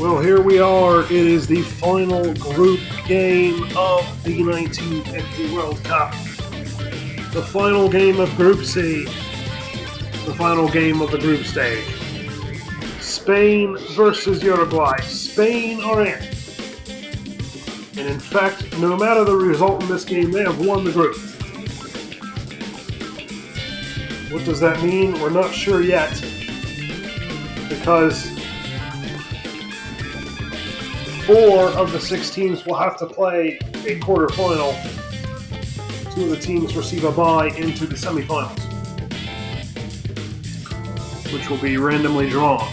Well, here we are. It is the final group game of the 1950 World Cup. The final game of Group C. The final game of the group stage. Spain versus Uruguay. Spain are in. And in fact, no matter the result in this game, they have won the group. What does that mean? We're not sure yet. Because 4 of the 6 teams will have to play a quarterfinal. 2 of the teams receive a bye into the semifinals, which will be randomly drawn.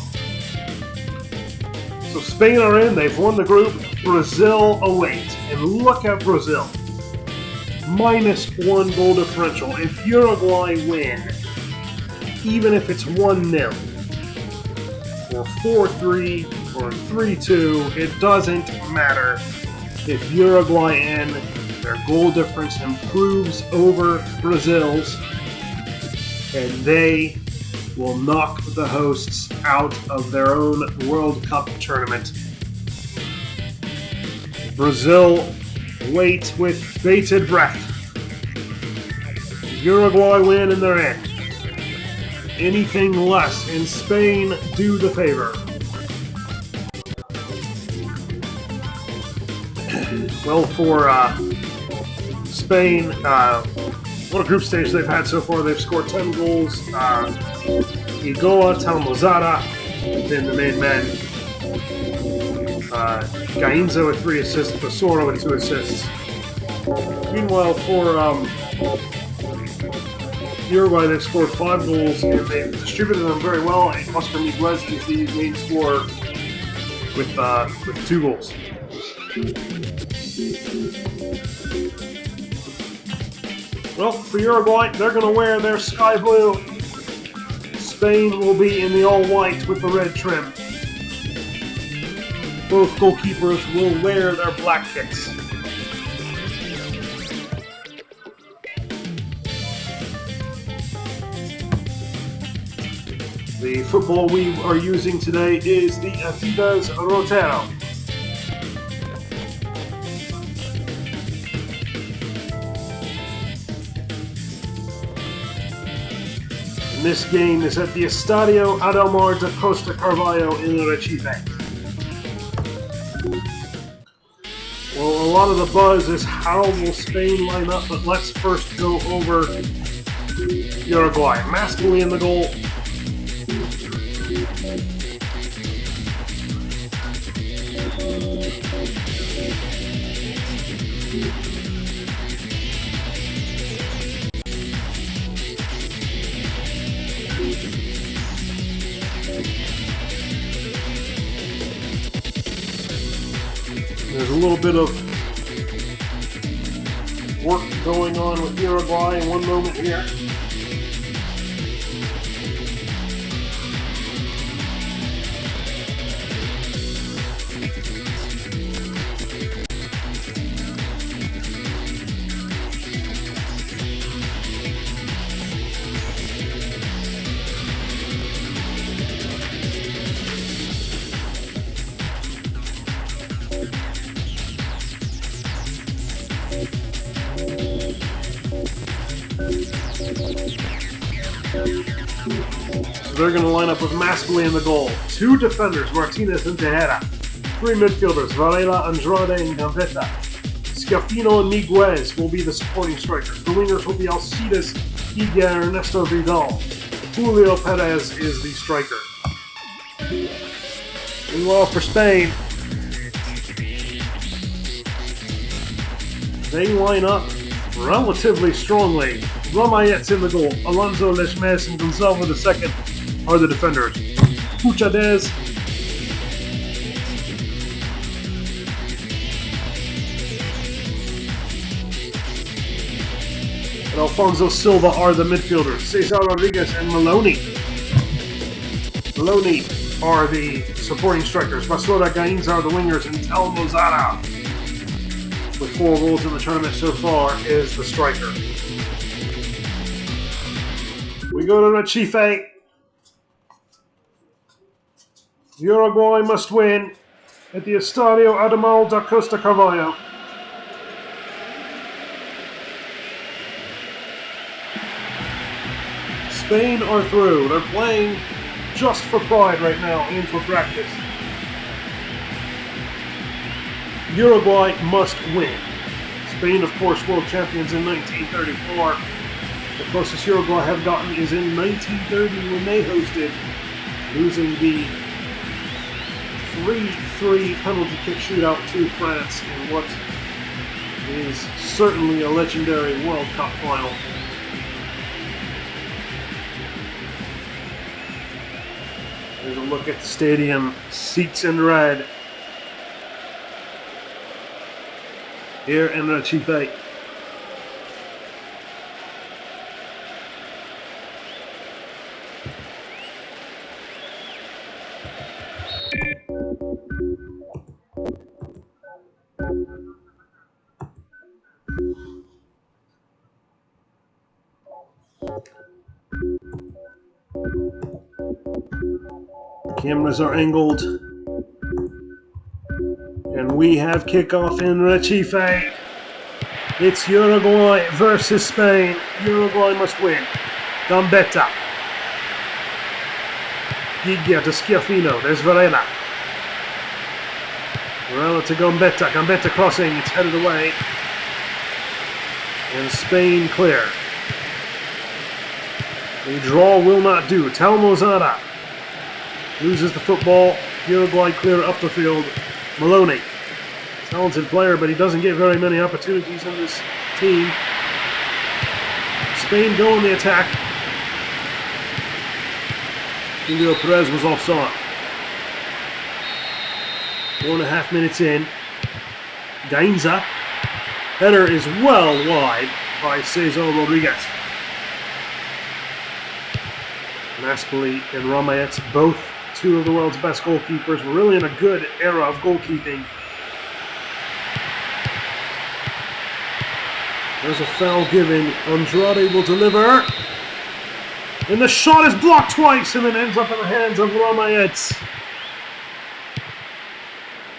So Spain are in, they've won the group. Brazil await. And look at Brazil. -1 goal differential. If Uruguay win, even if it's 1-0, or 4-3, or 3-2, it doesn't matter. If Uruguay end, their goal difference improves over Brazil's, and they will knock the hosts out of their own World Cup tournament. Brazil wait with bated breath. Uruguay win and they're in. Anything less, and Spain do the favor. Well, for Spain, what a group stage they've had so far. They've scored 10 goals. Igoa, Talmozada, been the main men. Gainzo with 3 assists, Basora with 2 assists. Meanwhile, for Uruguay, they've scored 5 goals and they've distributed them very well. And Oscar Miguez is the main scorer with 2 goals. Well, for Uruguay, they're going to wear their sky blue. Spain will be in the all-white with the red trim. Both goalkeepers will wear their black kits. The football we are using today is the Adidas Rotero. And this game is at the Estadio Adalmar de Costa Carvalho in Recife. Well, a lot of the buzz is how will Spain line up, but let's first go over Uruguay. Mascoli in the goal. There's a little bit of work going on with Uruguay in one moment here. They're going to line up with Mascoli in the goal. 2 defenders, Martinez and Tejera. 3 midfielders, Varela, Andrade, and Gambetta. Schiaffino and Miguez will be the supporting strikers. The wingers will be Alcides, Higuera, and Ernesto Vidal. Julio Perez is the striker. Meanwhile, for Spain, they line up relatively strongly. Ramayet's in the goal. Alonso, Lechmes, and Gonzalo II are the defenders. Puchades, and Alfonso Silva are the midfielders. Cesar Rodriguez and Maloney. Maloney are the supporting strikers. Basura, Gainza are the wingers, and Talmozada, with 4 goals in the tournament so far, is the striker. We go to Recife. Uruguay must win. at the Estadio Adamal da Costa Carvalho. Spain are through. They're playing just for pride right now and for practice. Uruguay must win. Spain, of course, world champions in 1934. The closest Uruguay have gotten is in 1930 when they hosted, losing the 3-3 penalty kick shootout to France in what is certainly a legendary World Cup final. There's a look at the stadium, seats in red. Here in Recife. Cameras are angled. And we have kickoff in Recife. It's Uruguay versus Spain. Uruguay must win. Gambetta. Giglia to Schiaffino. There's Varela. Varela to Gambetta. Gambetta crossing. It's headed away. And Spain clear. A draw will not do. Talmozada loses the football. Uruguay clear up the field. Maloney. Talented player, but he doesn't get very many opportunities in this team. Spain go on the attack. Julio Perez was offside. 4.5 minutes in. Gainza. Header is well wide by Cesar Rodriguez. Mascoli and Ramayet, both two of the world's best goalkeepers, were really in a good era of goalkeeping. There's a foul given. Andrade will deliver. And the shot is blocked twice and then ends up in the hands of Ramayet.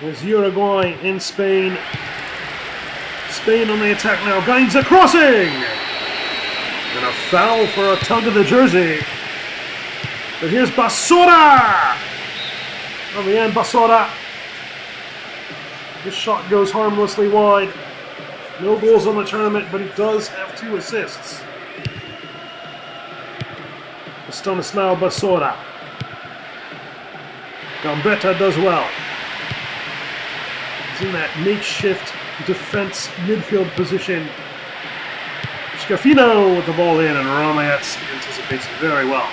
There's Uruguay in Spain. Spain on the attack now. Gainza crossing! And a foul for a tug of the jersey. But here's Basora! Fabian Basora. This shot goes harmlessly wide. No goals on the tournament, but he does have 2 assists. Stanislao Basora. Gambetta does well. He's in that makeshift defense midfield position. Schiaffino with the ball in, and Ramayet anticipates it very well.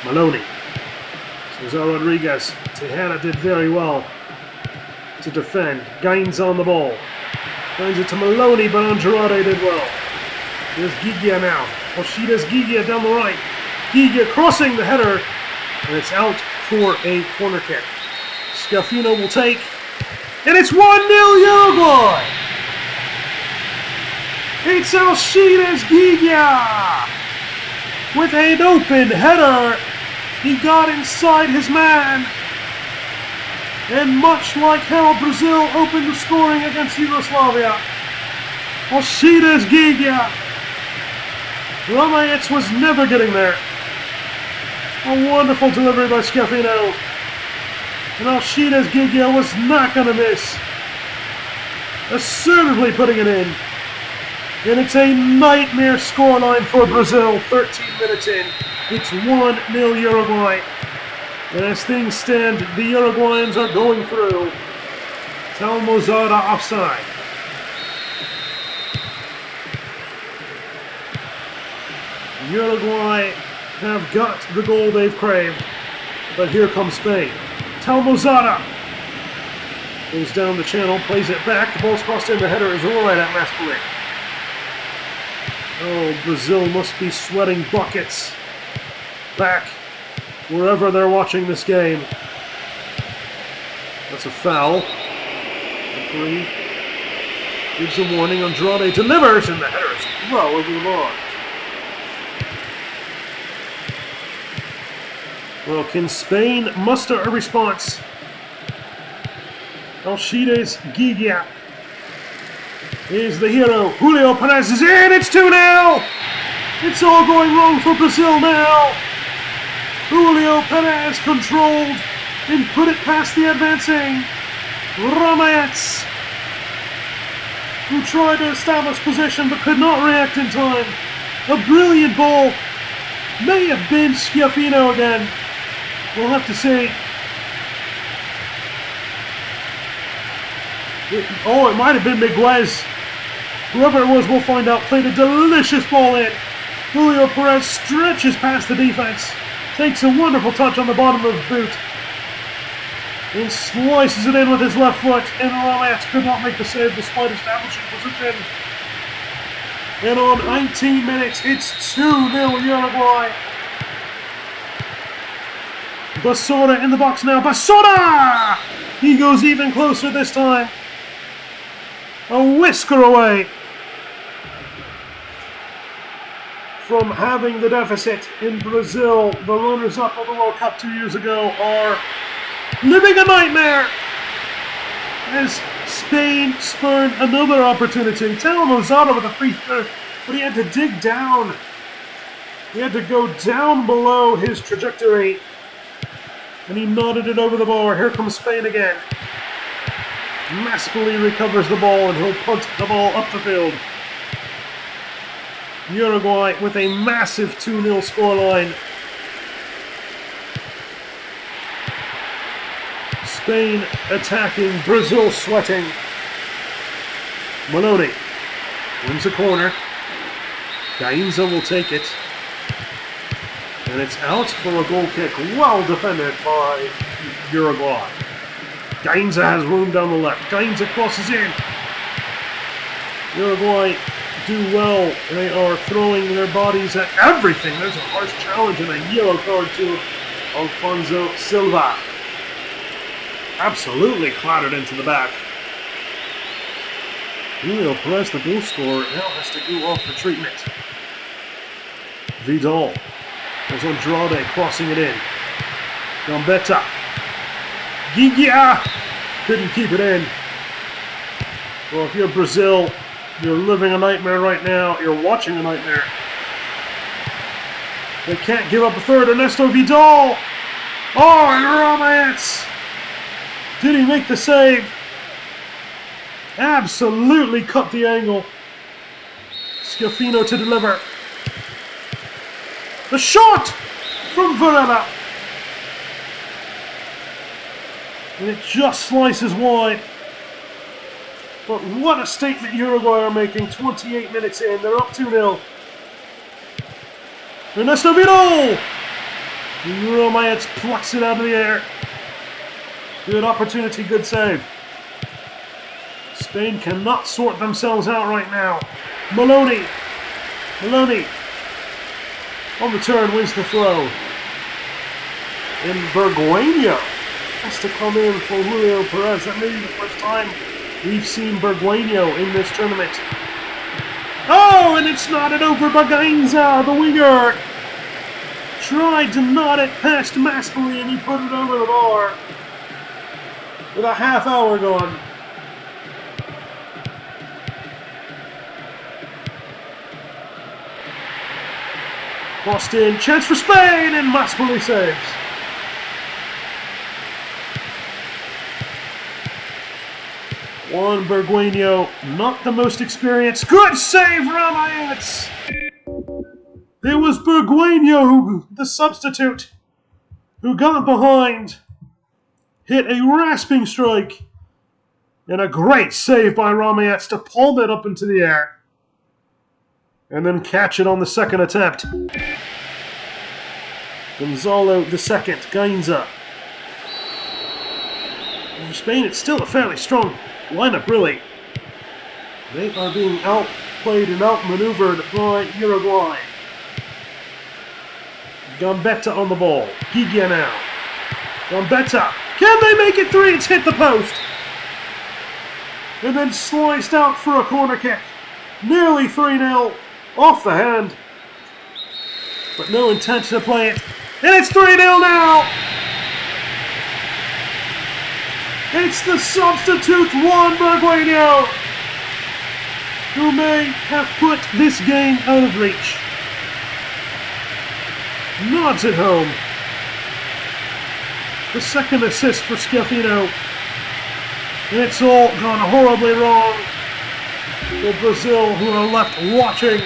Maloney. Cesar Rodriguez. Tejada did very well to defend. Gaines on the ball. Finds it to Maloney, but Andrade did well. There's Giglia now. Oshida's Giglia down the right. Giglia crossing the header, and it's out for a corner kick. Schiaffino will take, and it's 1-0 Uruguay! It's Oshida's Giglia! With an open header, he got inside his man. And much like how Brazil opened the scoring against Yugoslavia, Oshida's Giglia. Ramayet was never getting there. A wonderful delivery by Schiaffino. And Oshida's Giglia was not going to miss. Assertively putting it in. And it's a nightmare scoreline for Brazil, 13 minutes in. It's 1-0 Uruguay. And as things stand, the Uruguayans are going through. Talmozada offside. Uruguay have got the goal they've craved. But here comes Spain. Talmozada goes down the channel, plays it back. The ball's crossed in. The header is all right at Mascoli. Oh, Brazil must be sweating buckets back wherever they're watching this game. That's a foul. Referee gives a warning. Andrade delivers, and the header is well over the bar. Well, can Spain muster a response? Alcides Gigia is the hero. Julio Perez is in. It's 2-0. It's all going wrong for Brazil now. Julio Perez controlled and put it past the advancing Ramayets, who tried to establish position but could not react in time. A brilliant ball. May have been Schiaffino again. We'll have to see. It might have been Miguez. Whoever it was, we'll find out. Played a delicious ball in. Julio Perez stretches past the defense. Takes a wonderful touch on the bottom of the boot. And slices it in with his left foot. And Ramayets could not make the save despite establishing position. And on 19 minutes, it's 2-0 Uruguay. Basora in the box now. Basora! He goes even closer this time. A whisker away from having the deficit in Brazil. The runners-up of the World Cup 2 years ago are living a nightmare as Spain spurned another opportunity. Teo Lozada with a free throw, but he had to dig down. He had to go down below his trajectory, and he nodded it over the bar. Here comes Spain again. Maskely recovers the ball, and he'll punt the ball up the field. Uruguay with a massive 2-0 scoreline. Spain attacking, Brazil sweating. Maloney wins the corner. Gainza will take it. And it's out for a goal kick, well defended by Uruguay. Gainza has room down the left. Gainza crosses in. Uruguay do well. They are throwing their bodies at everything. There's a harsh challenge and a yellow card to Alfonso Silva. Absolutely clattered into the back. Julio Perez, the goal scorer, now has to go off the treatment. Vidal. There's Andrade crossing it in. Gambetta. Gigia couldn't keep it in. Well, if you're Brazil, you're living a nightmare right now. You're watching a nightmare. They can't give up a third. Ernesto Vidal. Oh, and Ramayets. Did he make the save? Absolutely cut the angle. Schiaffino to deliver. The shot from Varela. And it just slices wide. But what a statement Uruguay are making. 28 minutes in. They're up 2-0. Ernesto Vidal. Ramayets plucks it out of the air. Good opportunity, good save. Spain cannot sort themselves out right now. Maloney. On the turn, wins the throw. And Bergueño has to come in for Julio Perez. That may be the first time we've seen Bergueño in this tournament. Oh, and it's knotted over by Gainza, the winger. Tried to knot it past Maskely, and he put it over the bar. With a half hour gone. Boston, chance for Spain, and Maskely saves. Juan Bergueño, not the most experienced. Good save, Ramayets! It was Bergueño, the substitute, who got behind, hit a rasping strike, and a great save by Ramayets to palm it up into the air. And then catch it on the second attempt. Gonzalo the second, Gainza. For Spain, it's still a fairly strong lineup, really. They are being outplayed and outmaneuvered by Uruguay. Gambetta on the ball. Gigia now. Gambetta. Can they make it three? It's hit the post. And then sliced out for a corner kick. Nearly 3-0. Off the hand, but no intention to play it. And it's 3-0 now! It's the substitute Juan Bergueño, who may have put this game out of reach. Nods at home. The second assist for Schiaffino. And it's all gone horribly wrong for Brazil, who are left watching,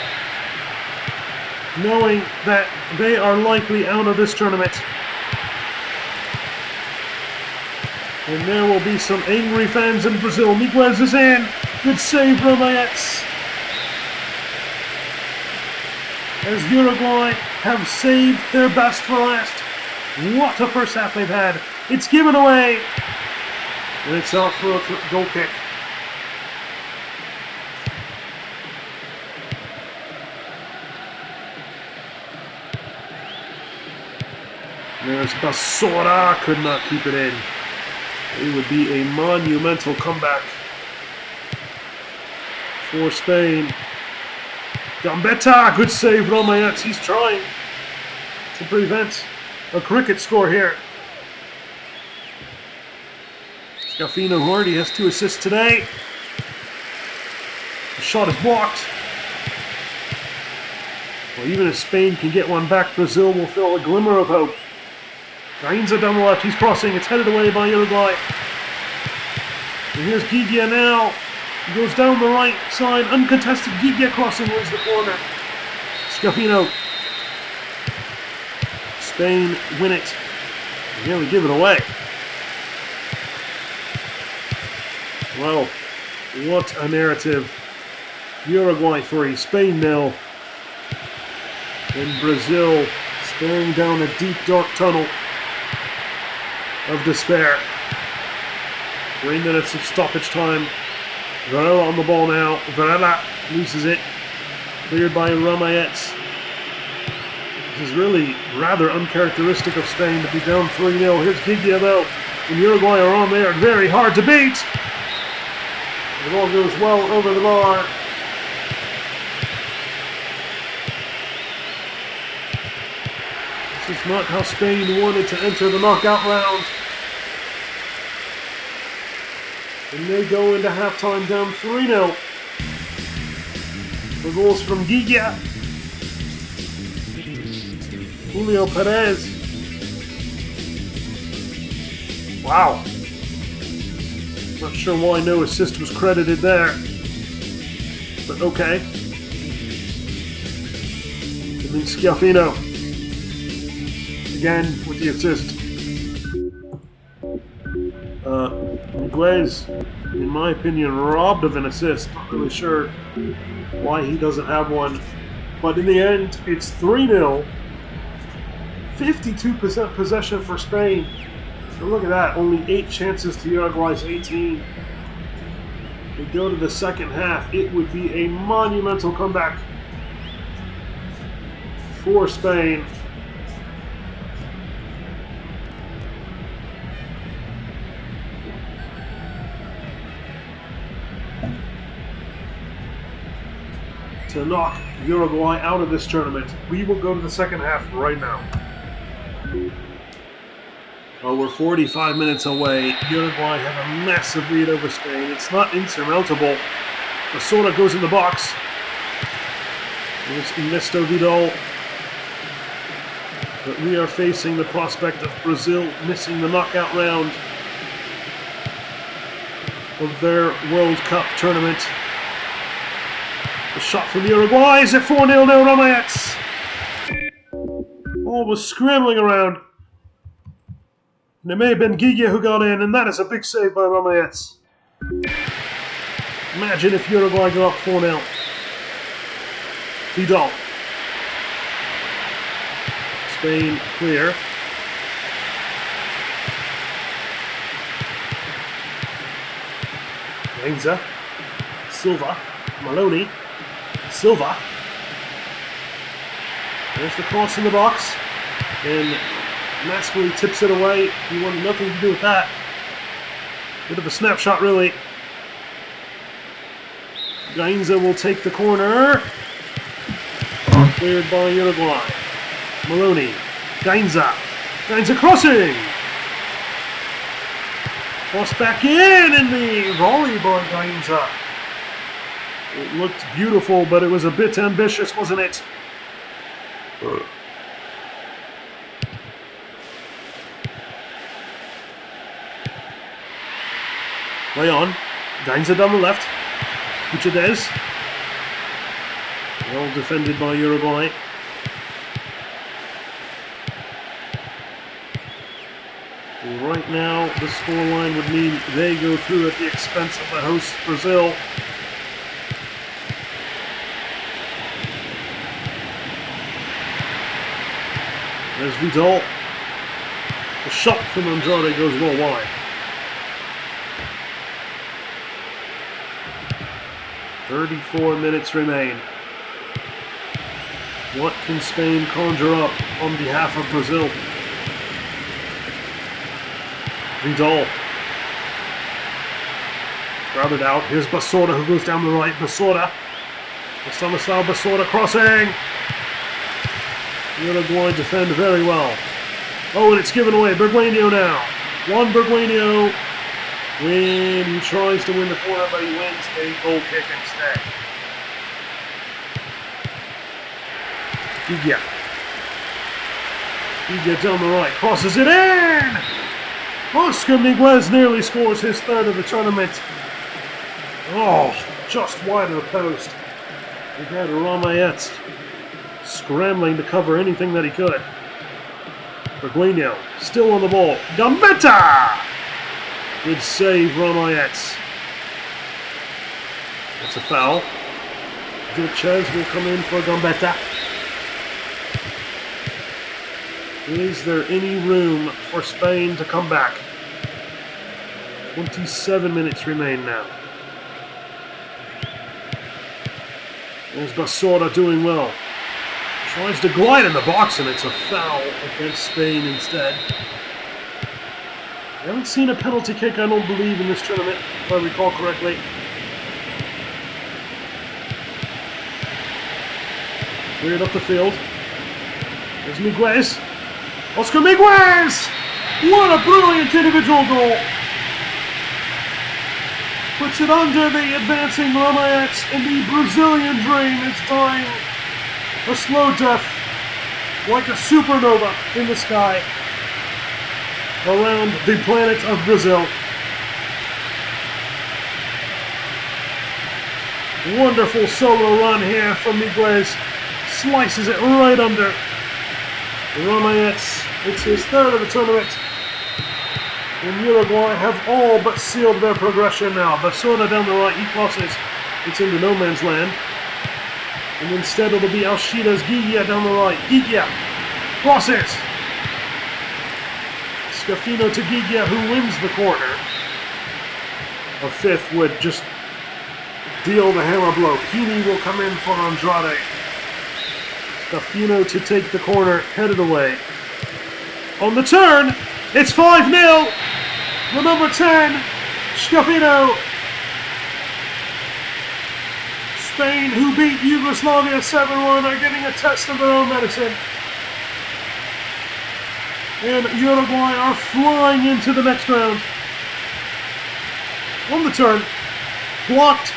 knowing that they are likely out of this tournament. And there will be some angry fans in Brazil. Miguez is in. Good save, Romaetz. As Uruguay have saved their best for last. What a first half they've had. It's given away. And it's out for a goal kick. There's Basora. Could not keep it in. It would be a monumental comeback for Spain. Gambetta, good save, Romaetz. He's trying to prevent a cricket score here. Schiaffino, who already has 2 assists today. The shot is blocked. Well, even if Spain can get one back, Brazil will feel a glimmer of hope. Gainza down the left, he's crossing, it's headed away by Uruguay. And here's Gigia now. He goes down the right side, uncontested. Gigia crossing wins the corner. Schiaffino. Spain win it. Nearly give it away. Well, what a narrative. Uruguay 3, Spain 0. And Brazil staring down a deep, dark tunnel of despair. 3 minutes of stoppage time. Varela on the ball now. Varela loses it. Cleared by Romaetz. This is really rather uncharacteristic of Spain to be down 3-0. Here's Gigia though. And Uruguay are on there. Very hard to beat. The ball goes well over the bar. This is not how Spain wanted to enter the knockout round. And they go into halftime down 3-0. The goals from Gigia, Julio Perez. Wow. Not sure why no assist was credited there. But okay. And then Schiaffino. Again with the assist. Miguez, in my opinion, robbed of an assist. Not really sure why he doesn't have one. But in the end, it's 3-0. 52% possession for Spain. So look at that, only 8 chances to Uruguay's 18. We go to the second half, it would be a monumental comeback for Spain. To knock Uruguay out of this tournament. We will go to the second half right now. Well, we're 45 minutes away. Uruguay have a massive lead over Spain. It's not insurmountable. Basora goes in the box. There's Ernesto Vidal. But we are facing the prospect of Brazil missing the knockout round of their World Cup tournament. The shot from Uruguay is at 4-0 now, Romaetz. Ball was scrambling around. And it may have been Gigia who got in, and that is a big save by Romaetz. Imagine if Uruguay go up 4-0. Vidal. Spain clear. Gainza. Silva. Maloney. Silva. There's the cross in the box. And Mascoli tips it away. He wanted nothing to do with that. Bit of a snapshot, really. Gainza will take the corner. Cleared by Uruguay. Maloney. Gainza. Gainza crossing. Cross back in, and the volley by Gainza. It looked beautiful, but it was a bit ambitious, wasn't it? Play on. Gainza down the left. Puchades. Well defended by Uruguay. Right now, the scoreline would mean they go through at the expense of the host, Brazil. There's Vidal. The shot from Andrade goes well wide. "34 minutes remain. What can Spain conjure up on behalf of Brazil?" Vidal. Crowded out. Here's Basorda who goes down the right. Basorda. The Stanislao Basorda crossing. Uruguay defend very well. Oh, and it's given away. Berguinho now. Juan Berguinho. When he tries to win the corner, but he wins a goal kick instead. Gigia. Gigia down the right. Crosses it in! Oscar Miguez nearly scores his third of the tournament. Oh, just wide of the post. We had Ramayet scrambling to cover anything that he could. Berguinho still on the ball. Gambetta! Good save, Ramayet. That's a foul. Vilches will come in for Gambetta. Is there any room for Spain to come back? 27 minutes remain now. There's Basorda doing well. Tries to glide in the box, and it's a foul against Spain instead. I haven't seen a penalty kick, I don't believe, in this tournament, if I recall correctly. Cleared up the field. There's Miguez. Oscar Miguez! What a brilliant individual goal! Puts it under the advancing Ramayet, and the Brazilian dream is dying a slow death, like a supernova in the sky, around the planet of Brazil. Wonderful solo run here from Miguez. Slices it right under. Ramayet, it's his third of the tournament. And Uruguay have all but sealed their progression now. Basorda down the right, he crosses. It's into no man's land. And instead it'll be Alcida's Gigia down the right. Gigia crosses. Scafino to Gigia, who wins the corner. A fifth would just deal the hammer blow. Kini will come in for Andrade. Scafino to take the corner, headed away. On the turn, it's 5-0. The number 10, Scafino. Spain, who beat Yugoslavia 7-1, are getting a test of their own medicine. And Uruguay are flying into the next round. On the turn, blocked,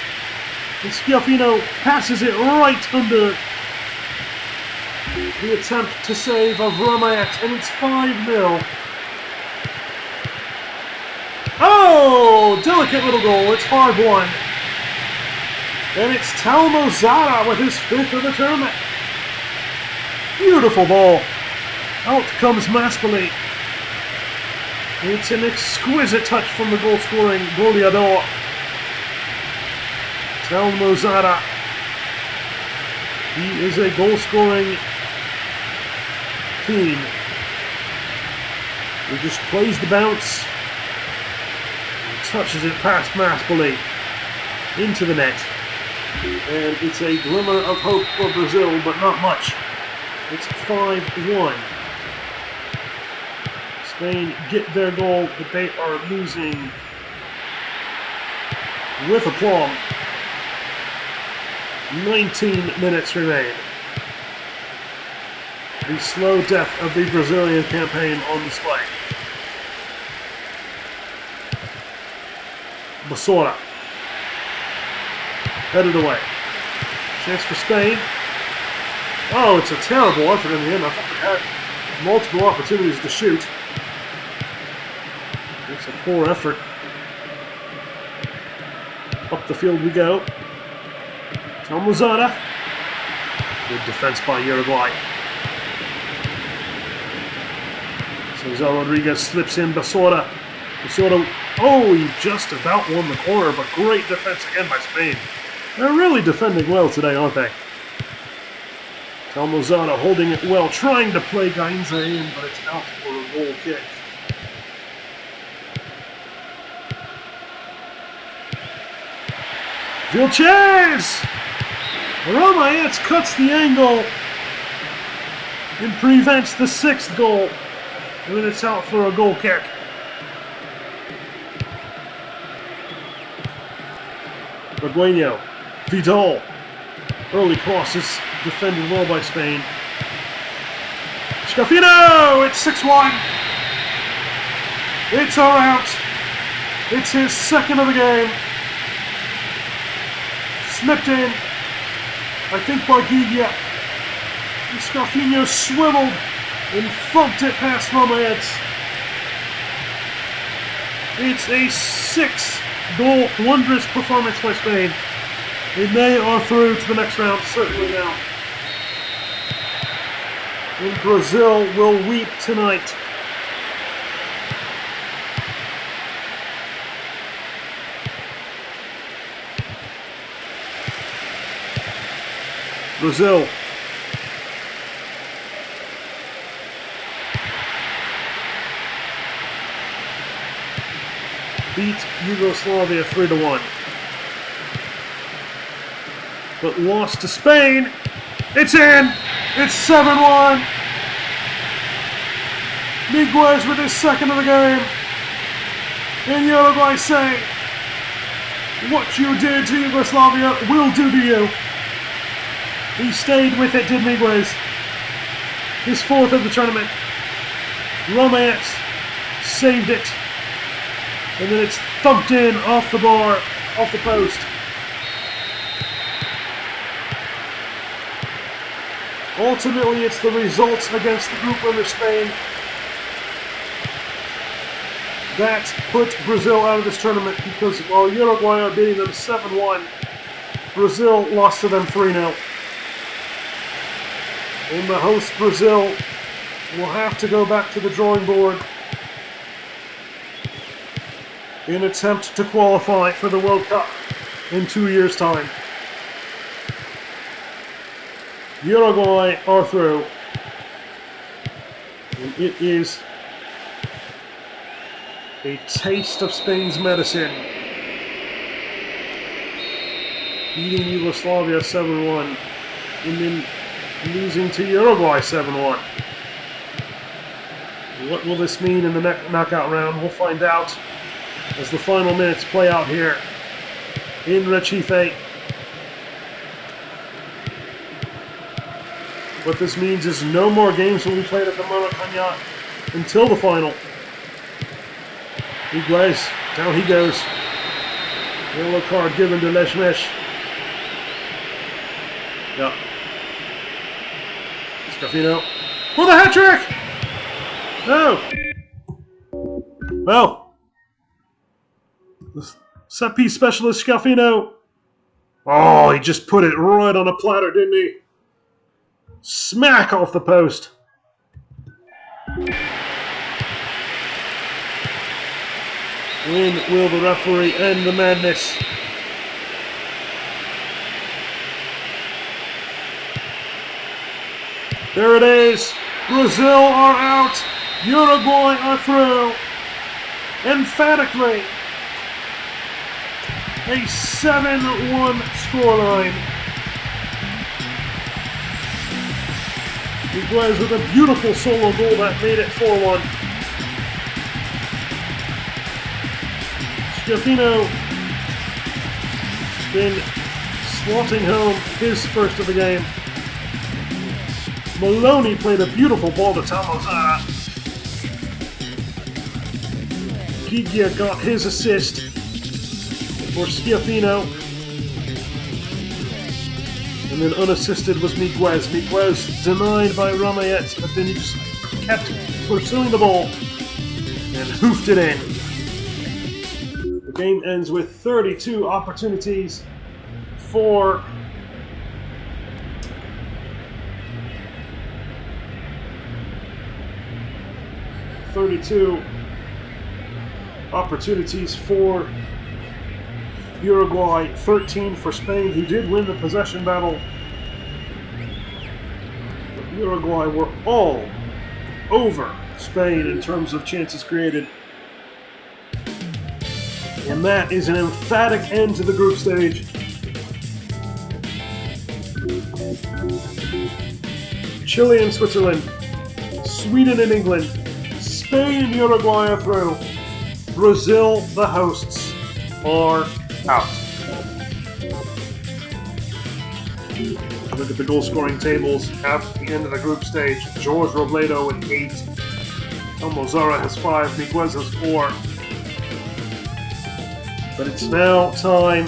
and Scafino passes it right under the attempt to save of Ramayet, and it's 5-0. Oh, delicate little goal. It's 5-1. And it's Telmo Zara with his fifth of the tournament. Beautiful ball. Out comes Maspoli. It's an exquisite touch from the goal-scoring goleador, Telmo Zara. He is a goal-scoring team. He just plays the bounce and touches it past Maspoli into the net. And it's a glimmer of hope for Brazil, but not much. It's 5-1. Spain get their goal, but they are losing with aplomb. 19 minutes remain. The slow death of the Brazilian campaign on display. Basora. Headed away. Chance for Spain. Oh, it's a terrible effort in the end. I thought they had multiple opportunities to shoot. It's a poor effort. Up the field we go. Tom Lozada. Good defense by Uruguay. Cesar Rodriguez slips in. Basora. Basora. Oh, he just about won the corner, but great defense again by Spain. They're really defending well today, aren't they? Tom Lozada holding it well, trying to play Gainza in, but it's out for a goal kick. Vilches! Romaetz cuts the angle and prevents the 6th goal. And then it's out for a goal kick. Arguello. Vidal. Early crosses defended well by Spain. Scafino! It's 6-1. It's all out. It's his 2nd of the game. Slipped in, I think, by Gigia. Scafino swiveled and thumped it past Romaetz. It's a 6-goal wondrous performance by Spain. And they are through to the next round, certainly now. And Brazil will weep tonight. Brazil. Beat Yugoslavia 3-1. But lost to Spain. It's in! It's 7-1! Miguez with his 2nd of the game. And Uruguay say, what you did to Yugoslavia will do to you. He stayed with it, did Miguez. His 4th of the tournament. Romaetz saved it. And then it's thumped in off the bar, off the post. Ultimately, it's the results against the group winner Spain that put Brazil out of this tournament, because while Uruguay are beating them 7-1, Brazil lost to them 3-0. And the host Brazil will have to go back to the drawing board in an attempt to qualify for the World Cup in 2 years' time. Uruguay are through, and it is a taste of Spain's medicine. Beating Yugoslavia 7-1, and then losing to Uruguay 7-1. What will this mean in the knockout round? We'll find out as the final minutes play out here in Recife. What this means is no more games will be played at the Maracanã until the final. Miguez, down he goes. Yellow card given to Leshmesh. Yeah. Scafino for the hat-trick! No! Well, the set-piece specialist Scafino. Oh, he just put it right on a platter, didn't he? Smack off the post. When will the referee end the madness? There it is. Brazil are out. Uruguay are through. Emphatically. A 7-1 scoreline. Miguez with a beautiful solo goal that made it 4-1. Scafino been slotting home his 1st of the game. Maloney played a beautiful ball to Tamozara. Gigia got his assist. for Schiaffino. And then unassisted was Miguez. Miguez denied by Ramayet, but then he just kept pursuing the ball and hoofed it in. The game ends with 32 opportunities for Uruguay, 13 for Spain, who did win the possession battle. But Uruguay were all over Spain in terms of chances created. And that is an emphatic end to the group stage. Chile and Switzerland, Sweden and England, Spain and Uruguay are through. Brazil, the hosts, are out. Look at the goal scoring tables at the end of the group stage. Jorge Robledo with 8. Elmo Zara has 5. Miguez has 4. But it's now time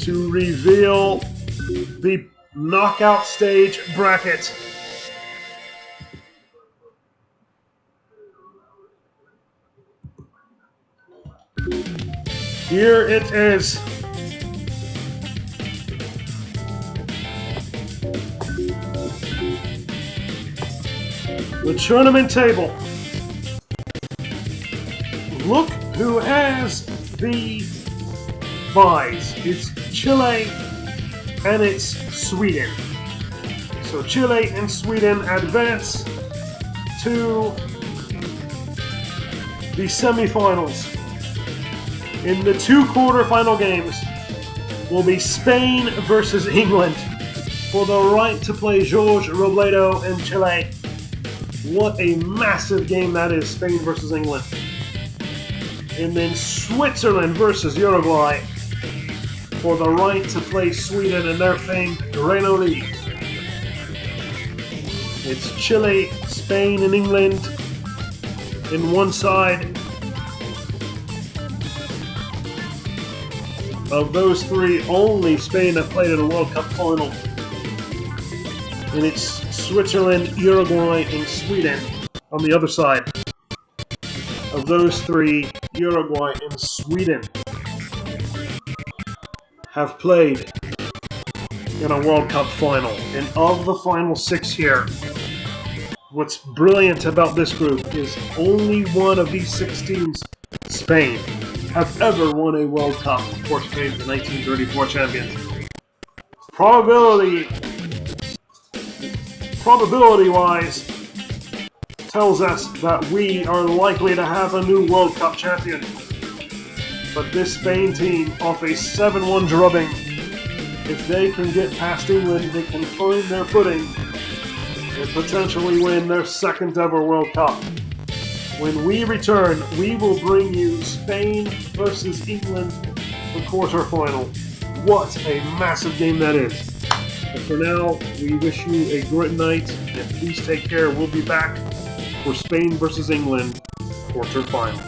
to reveal the knockout stage bracket. Here it is. The tournament table. Look who has the byes. It's Chile and it's Sweden. So Chile and Sweden advance to the semifinals. In the 2 quarterfinal games will be Spain versus England for the right to play Jorge Robledo and Chile. What a massive game that is, Spain versus England. And then Switzerland versus Uruguay for the right to play Sweden in their famed Renault League. It's Chile, Spain, and England in one side. Of those 3, only Spain have played in a World Cup final. And it's Switzerland, Uruguay, and Sweden on the other side. Of those 3, Uruguay and Sweden have played in a World Cup final. And of the final 6 here, what's brilliant about this group is only one of these 6 teams, Spain, have ever won a World Cup. Of course, Spain, the 1934 champions. Probability-wise, tells us that we are likely to have a new World Cup champion. But this Spain team, off a 7-1 drubbing, if they can get past England, they can find their footing and potentially win their 2nd ever World Cup. When we return, we will bring you Spain versus England, the quarterfinal. What a massive game that is. But for now, we wish you a great night, and please take care. We'll be back for Spain versus England quarterfinal.